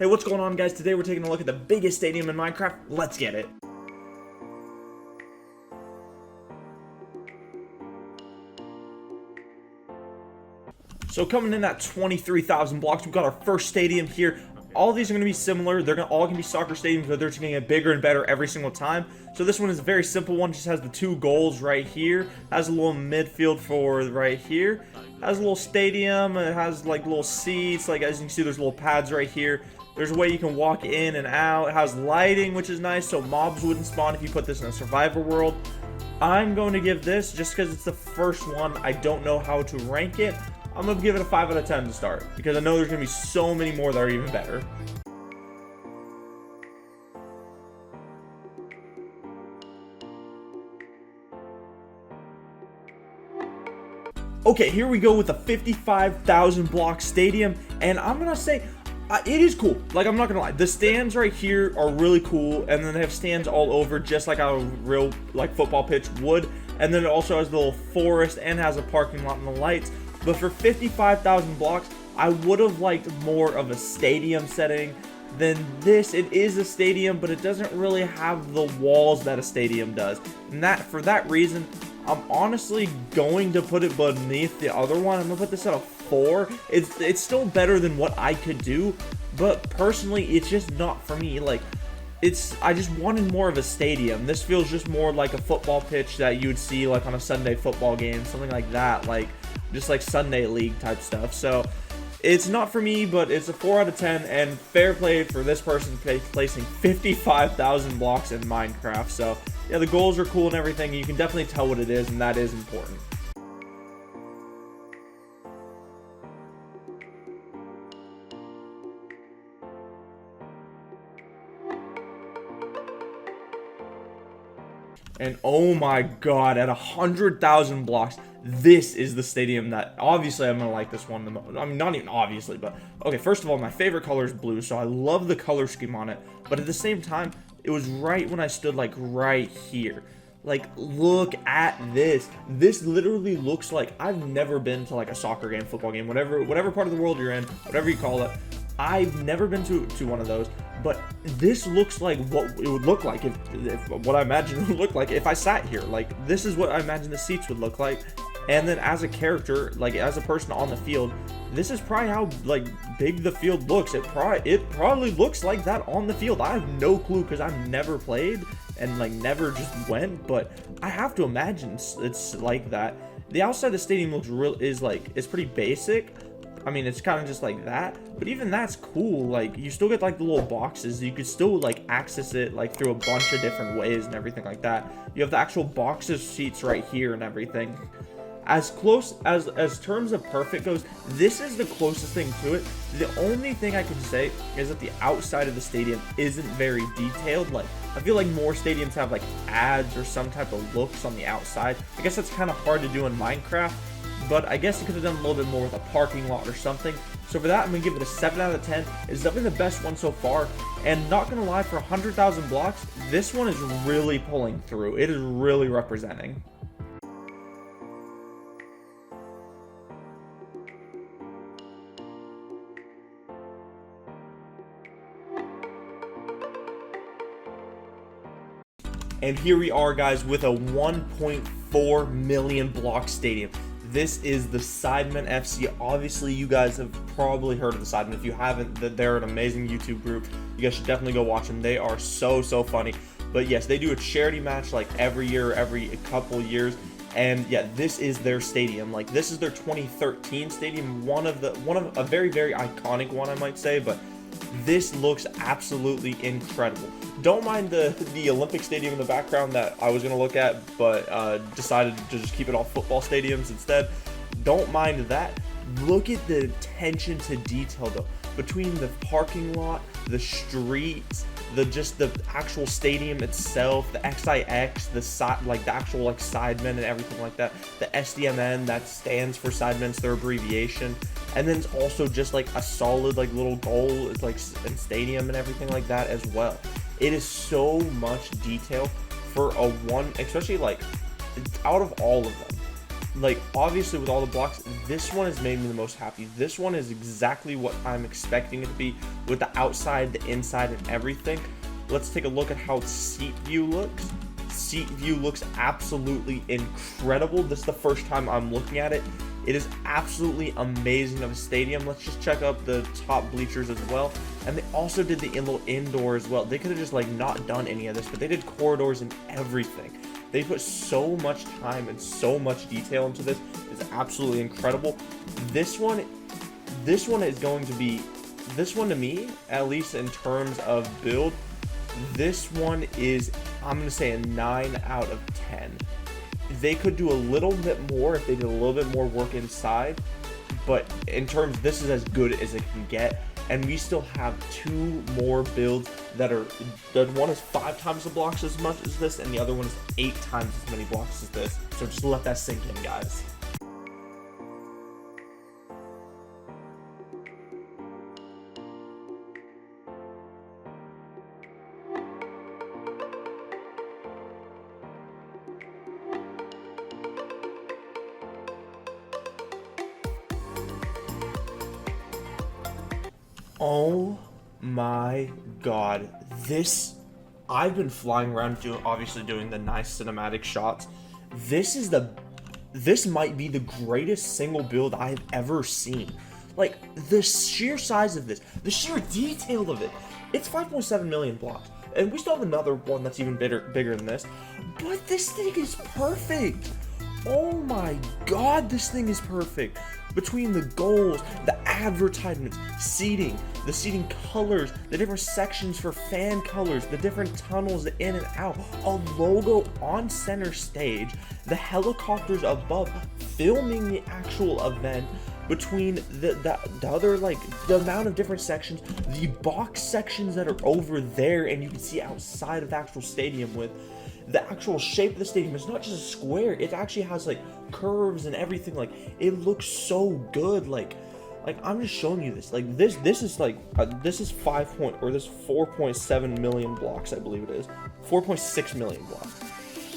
Hey, what's going on, guys? Today we're taking a look at the biggest stadium in Minecraft. Let's get it. So coming in at 23,000 blocks, we've got our first stadium here. All of these are going to be similar. They're all going to be soccer stadiums, but they're just going to get bigger and better every single time. So this one is a very simple one. Just has the two goals right here. Has a little midfield for right here. Has a little stadium. It has like little seats. Like as you can see, there's little pads right here. There's a way you can walk in and out. It has lighting, which is nice, so mobs wouldn't spawn if you put this in a survivor world. I'm going to give this, just because it's the first one, I don't know how to rank it. I'm going to give it a 5 out of 10 to start, because I know there's going to be so many more that are even better. Okay, here we go with a 55,000 block stadium, and I'm going to say, it is cool. Like, I'm not gonna lie, the stands right here are really cool, and then they have stands all over, just like a real like football pitch would. And then it also has the little forest and has a parking lot and the lights. But for 55,000 blocks, I would have liked more of a stadium setting than this. It is a stadium, but it doesn't really have the walls that a stadium does. And for that reason, I'm honestly going to put it beneath the other one. I'm gonna put this at a 4. It's still better than what I could do, but personally, it's just not for me. Like, I just wanted more of a stadium. This feels just more like a football pitch that you would see like on a Sunday football game, something like that, like just like Sunday league type stuff. So it's not for me, but it's a 4 out of 10, and fair play for this person placing 55,000 blocks in Minecraft. So yeah, the goals are cool and everything. You can definitely tell what it is, and that is important. And oh my god, at 100,000 blocks, this is the stadium that, obviously I'm gonna like this one the most. I mean, not even obviously, but okay, first of all, my favorite color is blue, so I love the color scheme on it. But at the same time, it was right when I stood like right here. Like, look at this. This literally looks like, I've never been to like a soccer game, football game, whatever part of the world you're in, whatever you call it. I've never been to one of those, but this looks like what it would look like if what I imagine it would look like if I sat here. Like, this is what I imagine the seats would look like. And then as a character, like as a person on the field, this is probably how like big the field looks. It probably looks like that on the field. I have no clue, because I've never played and like never just went, but I have to imagine it's like that. The outside of the stadium looks it's pretty basic. I mean, it's kind of just like that, but even that's cool. Like, you still get like the little boxes. You could still like access it like through a bunch of different ways and everything like that. You have the actual boxes seats right here and everything. As close as terms of perfect goes, this is the closest thing to it. The only thing I can say is that the outside of the stadium isn't very detailed. Like, I feel like more stadiums have like ads or some type of looks on the outside. I guess that's kind of hard to do in Minecraft, but I guess it could have done a little bit more with a parking lot or something. So for that, I'm going to give it a 7 out of 10. It's definitely the best one so far. And not going to lie, for 100,000 blocks, this one is really pulling through. It is really representing. And here we are, guys, with a 1.4 million block stadium. This is the Sidemen FC. Obviously, you guys have probably heard of the Sidemen. If you haven't, they're an amazing YouTube group. You guys should definitely go watch them. They are so funny. But yes, they do a charity match like every year, every couple years. And yeah, this is their stadium. Like, this is their 2013 stadium. One of a very iconic one, I might say. But this looks absolutely incredible. Don't mind the Olympic stadium in the background that I was going to look at, but decided to just keep it all football stadiums instead. Don't mind that. Look at the attention to detail, though, between the parking lot, the streets, the actual stadium itself, the XIX, the actual like Sidemen and everything like that. The SDMN, that stands for Sidemen, it's their abbreviation. And then it's also just like a solid like little goal, it's like and stadium and everything like that as well. It is so much detail for a one, especially like out of all of them. like, obviously with all the blocks, this one has made me the most happy. This one is exactly what I'm expecting it to be, with the outside, the inside, and everything. Let's take a look at how seat view looks. Seat view looks absolutely incredible. This is the first time I'm looking at it. It is absolutely amazing of a stadium. Let's just check out the top bleachers as well. And they also did the little indoor as well. They could have just like not done any of this, but they did corridors and everything. They put so much time and so much detail into this. It's absolutely incredible. This one is going to be, this one to me, at least in terms of build, this one is, I'm going to say a 9 out of 10. They could do a little bit more if they did a little bit more work inside, but in terms, this is as good as it can get. And we still have 2 more builds that are, the one is 5 times the blocks as much as this, and the other one is 8 times as many blocks as this. So just let that sink in, guys. Oh my god, this, I've been flying around obviously doing the nice cinematic shots. This might be the greatest single build I've ever seen. Like, the sheer size of this, the sheer detail of it. It's 5.7 million blocks, and we still have another one that's even bigger than this, but this thing is perfect. Oh my god, this thing is perfect. Between the goals, the advertisements, seating, the seating colors, the different sections for fan colors, the different tunnels in and out, a logo on center stage, the helicopters above filming the actual event, between the other, like, the amount of different sections, the box sections that are over there and you can see outside of the actual stadium, with the actual shape of the stadium. It's not just a square, it actually has like curves and everything. Like, it looks so good. Like I'm just showing you this. Like, this is like this is 4.7 million blocks, I believe it is 4.6 million blocks.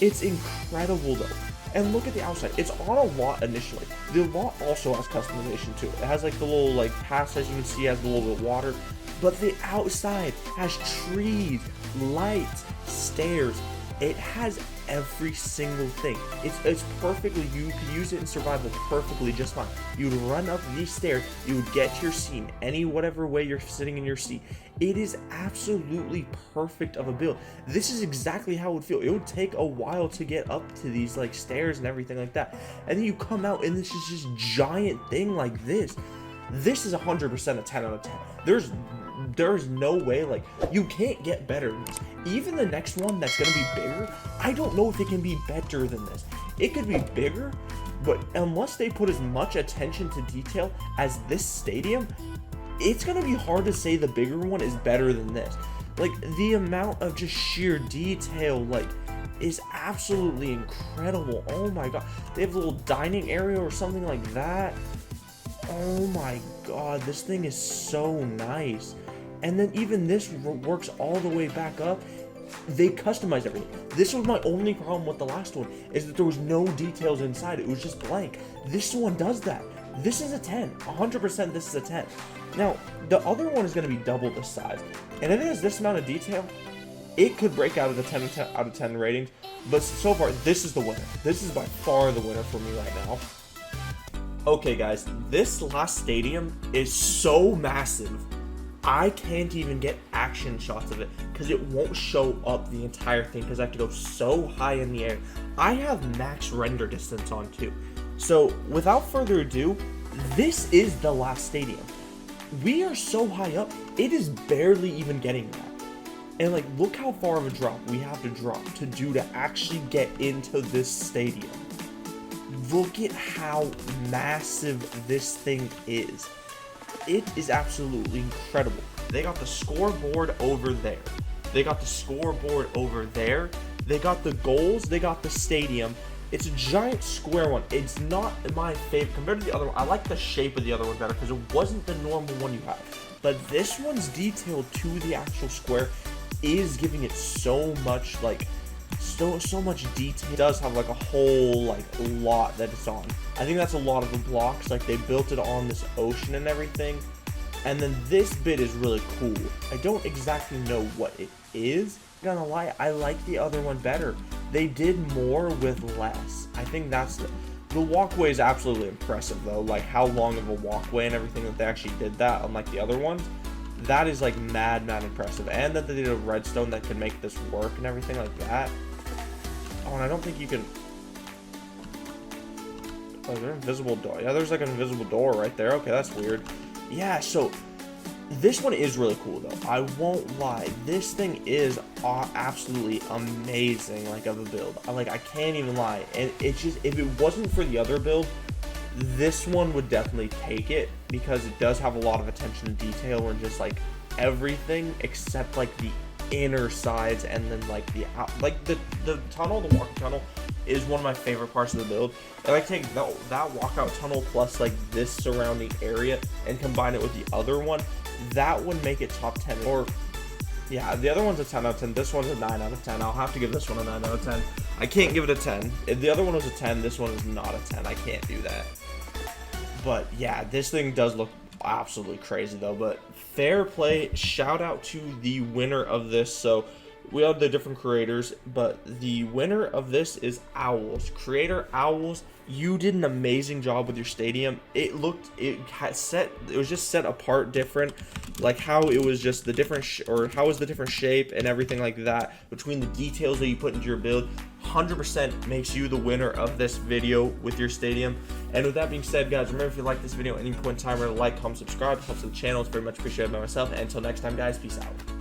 It's incredible though. And look at the outside. It's on a lot initially. The lot also has customization to it. It has like the little like pass, as you can see, has a little bit of water, but the outside has trees, lights, stairs. It has every single thing. It's perfectly, you could use it in survival perfectly just fine. You would run up these stairs, you would get to your seat any whatever way you're sitting in your seat. It is absolutely perfect of a build. This is exactly how it would feel. It would take a while to get up to these like stairs and everything like that. And then you come out and this is just giant thing like this. This is 100% a 10 out of 10. There's no way, like, you can't get better than this. Even the next one that's gonna be bigger, I don't know if it can be better than this. It could be bigger, but unless they put as much attention to detail as this stadium, it's gonna be hard to say the bigger one is better than this. Like, the amount of just sheer detail, like, is absolutely incredible. Oh my god. They have a little dining area or something like that. Oh my god, this thing is so nice. And then even this works all the way back up. They customized everything. This was my only problem with the last one, is that there was no details inside. It was just blank. This one does that. This is a 10. 100% this is a 10. Now, the other one is going to be double the size. And if it has this amount of detail, it could break out of the 10 out of 10 ratings. But so far, this is the winner. This is by far the winner for me right now. Okay guys, this last stadium is so massive, I can't even get action shots of it because it won't show up the entire thing because I have to go so high in the air. I have max render distance on too. So without further ado, this is the last stadium. We are so high up, it is barely even getting that. And like, look how far of a drop we have to drop to actually get into this stadium. Look at how massive this thing is. It is absolutely incredible. They got the scoreboard over there. They got the scoreboard over there. They got the goals. They got the stadium. It's a giant square one. It's not my favorite compared to the other one. I like the shape of the other one better because it wasn't the normal one you have. But this one's detailed to the actual square is giving it so much, like, so much detail. It does have like a whole like lot that it's on. I think that's a lot of the blocks. Like they built it on this ocean and everything. And then this bit is really cool. I don't exactly know what it is. I'm not gonna lie, I like the other one better. They did more with less. I think that's the walkway is absolutely impressive though. Like how long of a walkway and everything that they actually did that, unlike the other ones. That is like mad impressive. And that they did a redstone that could make this work and everything like that. Oh, and I don't think you can. Oh, there's an invisible door. Yeah, there's like an invisible door right there. Okay, that's weird. Yeah, so this one is really cool though. I won't lie. This thing is absolutely amazing, like of a build. I can't even lie. And it's just, if it wasn't for the other build, this one would definitely take it because it does have a lot of attention to detail and just like everything except like the inner sides and then like the out, like the tunnel, the walking tunnel is one of my favorite parts of the build. And I take that walkout tunnel plus like this surrounding area and combine it with the other one, that would make it top 10. Or yeah, the other one's a 10 out of 10. This one's a 9 out of 10. I'll have to give this one a 9 out of 10. I can't give it a 10. If the other one was a 10, this one is not a 10. I can't do that. But yeah, this thing does look absolutely crazy though. But fair play, shout out to the winner of this. So we have the different creators, but the winner of this is Owls. Creator Owls, you did an amazing job with your stadium. It was just set apart different, like how it was just the different how was the different shape and everything like that between the details that you put into your build. 100% makes you the winner of this video with your stadium. And with that being said, guys, remember, if you like this video at any point in time, remember to like, comment, subscribe. It helps the channel. It's very much appreciated by myself. And until next time, guys, peace out.